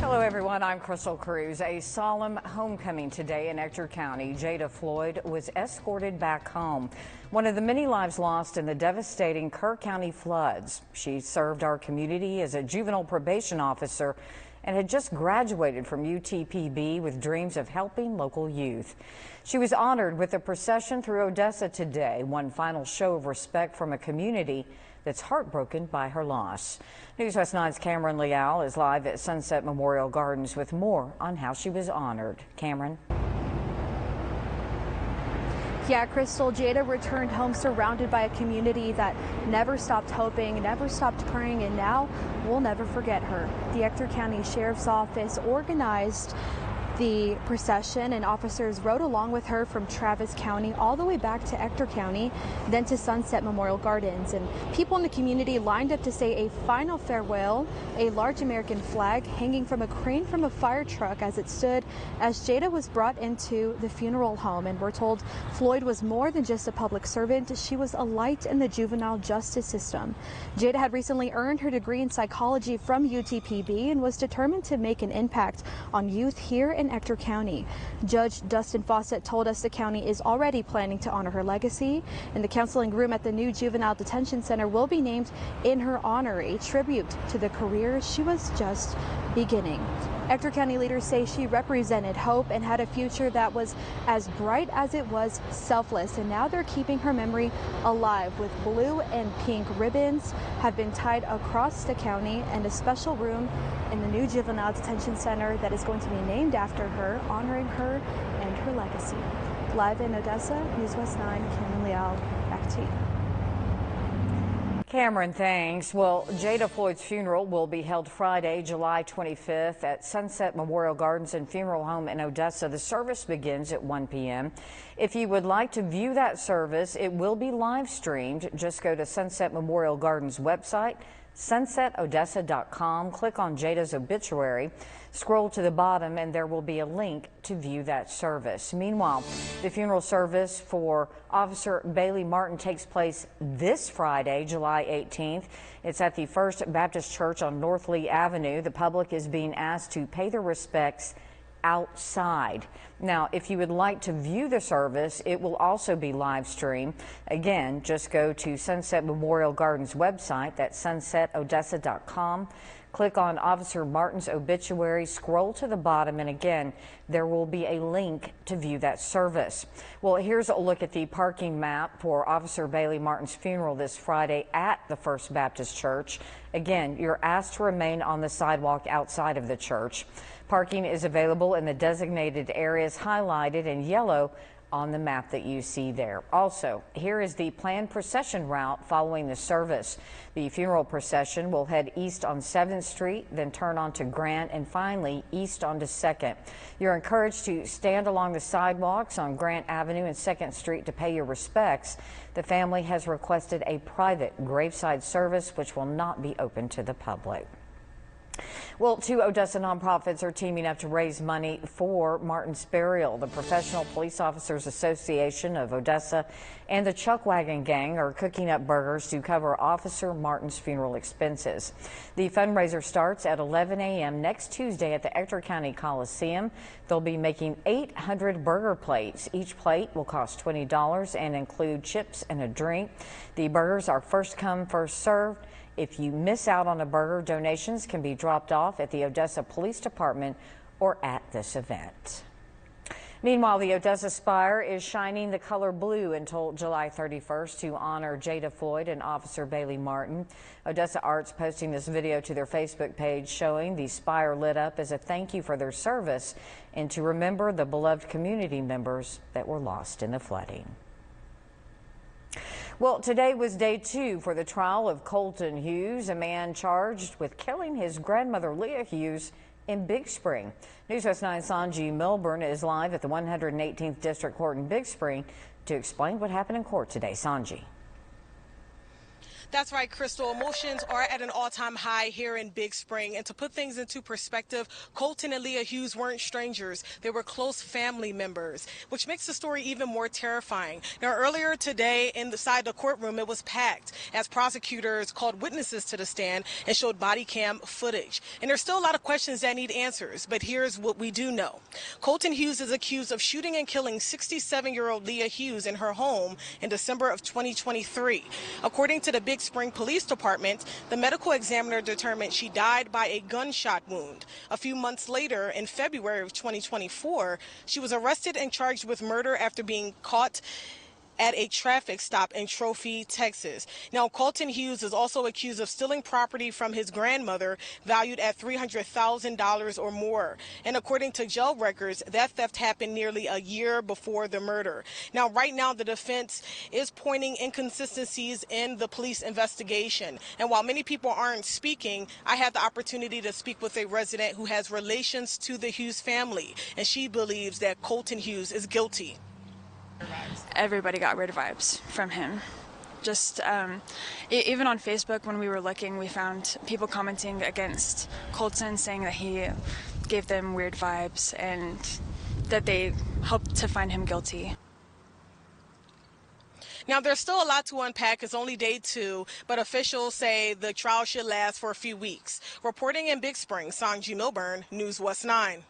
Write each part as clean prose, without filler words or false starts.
Hello everyone, I'm Crystal Cruz. A solemn homecoming today in Ector County. Jada Floyd was escorted back home. One of the many lives lost in the devastating Kerr County floods. She served our community as a juvenile probation officer and had just graduated from UTPB with dreams of helping local youth. She was honored with a procession through Odessa today, one final show of respect from a community that's heartbroken by her loss. News West 9's Cameron Leal is live at Sunset Memorial Gardens with more on how she was honored. Cameron. Yeah, Crystal, Jada returned home surrounded by a community that never stopped hoping, never stopped praying, and now we'll never forget her. The Ector County Sheriff's Office organized the procession, and officers rode along with her from Travis County all the way back to Ector County, then to Sunset Memorial Gardens. And people in the community lined up to say a final farewell, a large American flag hanging from a crane from a fire truck as it stood as Jada was brought into the funeral home. And we're told Floyd was more than just a public servant. She was a light in the juvenile justice system. Jada had recently earned her degree in psychology from UTPB and was determined to make an impact on youth here in Ector County. Judge Dustin Fawcett told us the county is already planning to honor her legacy, and the counseling room at the new juvenile detention center will be named in her honor, a tribute to the career she was just beginning. Ector County leaders say she represented hope and had a future that was as bright as it was selfless, and now they're keeping her memory alive with blue and pink ribbons have been tied across the county, and a special room in the new juvenile detention center that is going to be named after her, honoring her and her legacy. Live in Odessa, News West 9, Cameron Leal, back to you. Cameron, thanks. Well, Jada Floyd's funeral will be held Friday, July 25th at Sunset Memorial Gardens and Funeral Home in Odessa. The service begins at 1 p.m. If you would like to view that service, it will be live streamed. Just go to Sunset Memorial Gardens website, sunsetodessa.com. Click on Jada's obituary. Scroll to the bottom and there will be a link to view that service. Meanwhile, the funeral service for Officer Bailey Martin takes place this Friday, July 18th. It's at the First Baptist Church on North Lee Avenue. The public is being asked to pay their respects outside. Now, if you would like to view the service, it will also be live streamed. Again, just go to Sunset Memorial Gardens website, that's sunsetodessa.com. Click on Officer Martin's obituary, scroll to the bottom, and again, there will be a link to view that service. Well, here's a look at the parking map for Officer Bailey Martin's funeral this Friday at the First Baptist Church. Again, you're asked to remain on the sidewalk outside of the church. Parking is available in the designated areas highlighted in yellow on the map that you see there. Also, here is the planned procession route following the service. The funeral procession will head east on 7th Street, then turn onto Grant, and finally east onto 2nd. You're encouraged to stand along the sidewalks on Grant Avenue and 2nd Street to pay your respects. The family has requested a private graveside service, which will not be open to the public. Well, two Odessa nonprofits are teaming up to raise money for Martin's burial. The Professional Police Officers Association of Odessa and the Chuck Wagon Gang are cooking up burgers to cover Officer Martin's funeral expenses. The fundraiser starts at 11 a.m. next Tuesday at the Ector County Coliseum. They'll be making 800 burger plates. Each plate will cost $20 and include chips and a drink. The burgers are first come, first served. If you miss out on a burger, donations can be dropped off at the Odessa Police Department or at this event. Meanwhile, the Odessa Spire is shining the color blue until July 31st to honor Jada Floyd and Officer Bailey Martin. Odessa Arts posting this video to their Facebook page showing the spire lit up as a thank you for their service and to remember the beloved community members that were lost in the flooding. Well, today was day 2 for the trial of Colton Hughes, a man charged with killing his grandmother Leah Hughes in Big Spring. News West 9 Sanji Milburn is live at the 118th District Court in Big Spring to explain what happened in court today. Sanji. That's right, Crystal. Emotions are at an all-time high here in Big Spring. And to put things into perspective, Colton and Leah Hughes weren't strangers. They were close family members, which makes the story even more terrifying. Now, earlier today inside the courtroom, it was packed as prosecutors called witnesses to the stand and showed body cam footage. And there's still a lot of questions that need answers, but here's what we do know. Colton Hughes is accused of shooting and killing 67-year-old Leah Hughes in her home in December of 2023. According to the Big Spring Police Department, the medical examiner determined she died by a gunshot wound. A few months later, in February of 2024, she was arrested and charged with murder after being caught at a traffic stop in Trophy, Texas. Now, Colton Hughes is also accused of stealing property from his grandmother valued at $300,000 or more. And according to jail records, that theft happened nearly a year before the murder. Now, right now, the defense is pointing inconsistencies in the police investigation. And while many people aren't speaking, I had the opportunity to speak with a resident who has relations to the Hughes family, and she believes that Colton Hughes is guilty. Everybody got weird vibes from him. Just even on Facebook, when we were looking, we found people commenting against Colton, saying that he gave them weird vibes and that they hoped to find him guilty. Now, there's still a lot to unpack. It's only day 2, but officials say the trial should last for a few weeks. Reporting in Big Spring, Sanji Milburn, News West 9.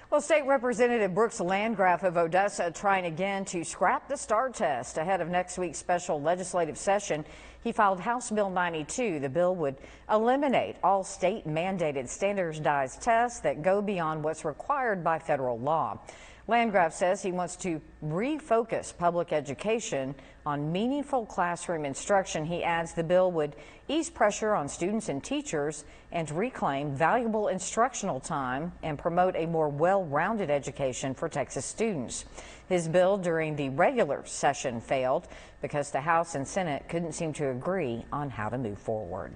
Well, State Representative Landgraf of Odessa trying again to scrap the STAAR test ahead of next week's special legislative session. He filed House Bill 92. The bill would eliminate all state-mandated standardized tests that go beyond what's required by federal law. Landgraf says he wants to refocus public education on meaningful classroom instruction. He adds the bill would ease pressure on students and teachers and reclaim valuable instructional time and promote a more well-rounded education for Texas students. His bill during the regular session failed because the House and Senate couldn't seem to agree on how to move forward.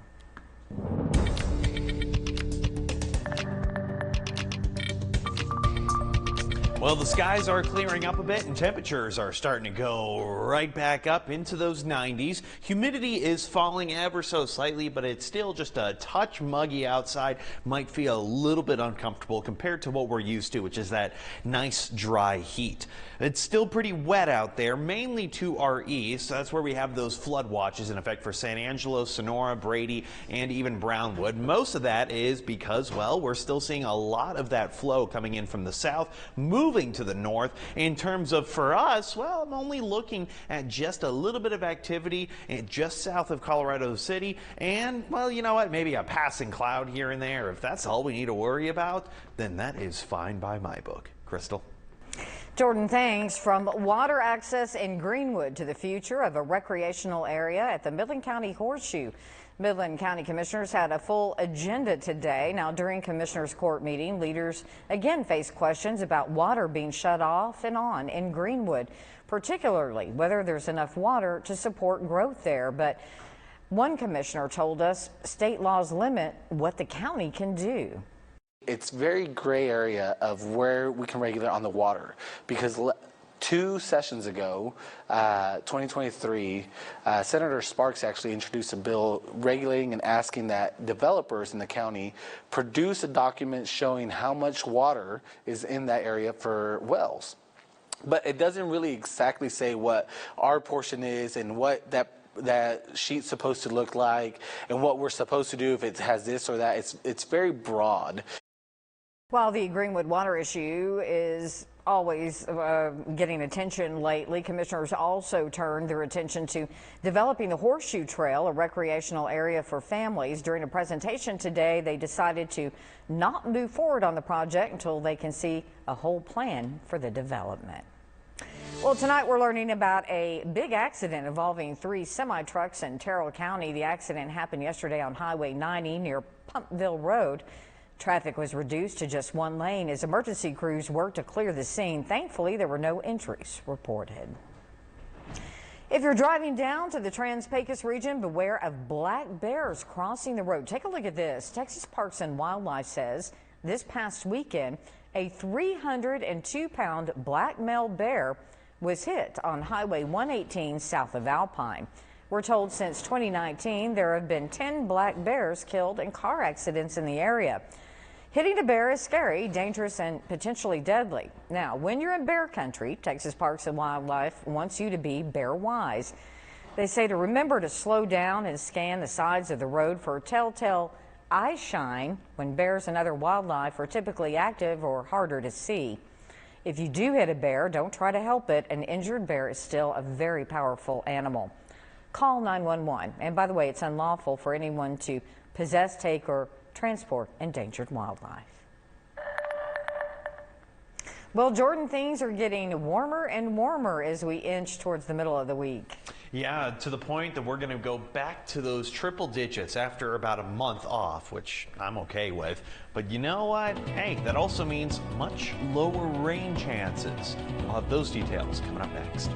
Well, the skies are clearing up a bit and temperatures are starting to go right back up into those 90s. Humidity is falling ever so slightly, but it's still just a touch muggy outside. Might feel a little bit uncomfortable compared to what we're used to, which is that nice dry heat. It's still pretty wet out there, mainly to our east. That's where we have those flood watches in effect for San Angelo, Sonora, Brady, and even Brownwood. Most of that is because, well, we're still seeing a lot of that flow coming in from the south, moving to the north. In terms of for us, well, I'm only looking at just a little bit of activity just south of Colorado City, and, well, you know what, maybe a passing cloud here and there. If that's all we need to worry about, then that is fine by my book. Crystal. Jordan, thanks. From water access in Greenwood to the future of a recreational area at the Midland County Horseshoe. Midland County Commissioners had a full agenda today. Now, during Commissioners Court meeting, leaders again faced questions about water being shut off and on in Greenwood, particularly whether there's enough water to support growth there. But one commissioner told us state laws limit what the county can do. It's very gray area of where we can regulate on the water, because 2 sessions ago, 2023, Senator Sparks actually introduced a bill regulating and asking that developers in the county produce a document showing how much water is in that area for wells. But it doesn't really exactly say what our portion is and what that sheet's supposed to look like and what we're supposed to do if it has this or that. It's very broad. While the Greenwood water issue is always getting attention lately, commissioners also turned their attention to developing the Horseshoe Trail, a recreational area for families. During a presentation today, they decided to not move forward on the project until they can see a whole plan for the development. Well, tonight we're learning about a big accident involving 3 semi-trucks in Terrell County. The accident happened yesterday on Highway 90 near Pumpville Road. Traffic was reduced to just 1 lane as emergency crews worked to clear the scene. Thankfully, there were no injuries reported. If you're driving down to the Trans-Pecos region, beware of black bears crossing the road. Take a look at this. Texas Parks and Wildlife says this past weekend, a 302-pound black male bear was hit on Highway 118 south of Alpine. We're told since 2019 there have been 10 black bears killed in car accidents in the area. Hitting a bear is scary, dangerous, and potentially deadly. Now, when you're in bear country, Texas Parks and Wildlife wants you to be bear wise. They say to remember to slow down and scan the sides of the road for telltale eye shine when bears and other wildlife are typically active or harder to see. If you do hit a bear, don't try to help it. An injured bear is still a very powerful animal. Call 911. And by the way, it's unlawful for anyone to possess, take, or transport endangered wildlife. Well, Jordan, things are getting warmer and warmer as we inch towards the middle of the week. Yeah, to the point that we're going to go back to those triple digits after about a month off, which I'm okay with. But you know what? Hey, that also means much lower rain chances. I'll have those details coming up next.